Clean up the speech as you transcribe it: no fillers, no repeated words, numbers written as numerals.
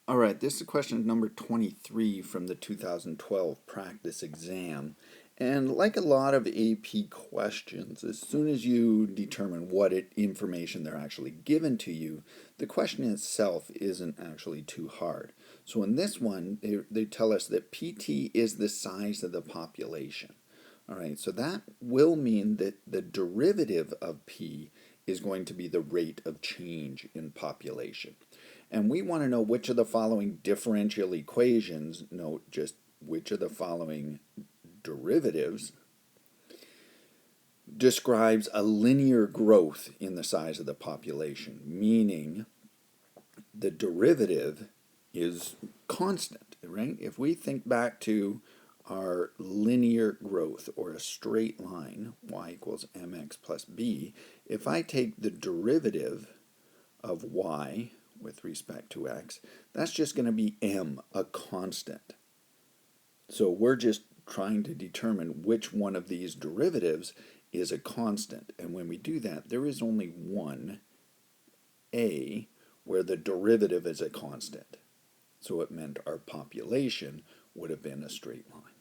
All right, this is question number 23 from the 2012 practice exam. And like a lot of AP questions, as soon as you determine what information they're actually given to you, the question itself isn't actually too hard. So in this one, they tell us that PT is the size of the population. All right, so that will mean that the derivative of P is going to be the rate of change in population. And we want to know which of the following differential equations, note just which of the following derivatives, describes a linear growth in the size of the population, meaning the derivative is constant, right? If we think back to our linear growth or a straight line, y equals mx plus b, if I take the derivative of y with respect to x, that's just going to be m, a constant. So we're just trying to determine which one of these derivatives is a constant. And when we do that, there is only one, a, where the derivative is a constant. So it meant our population would have been a straight line.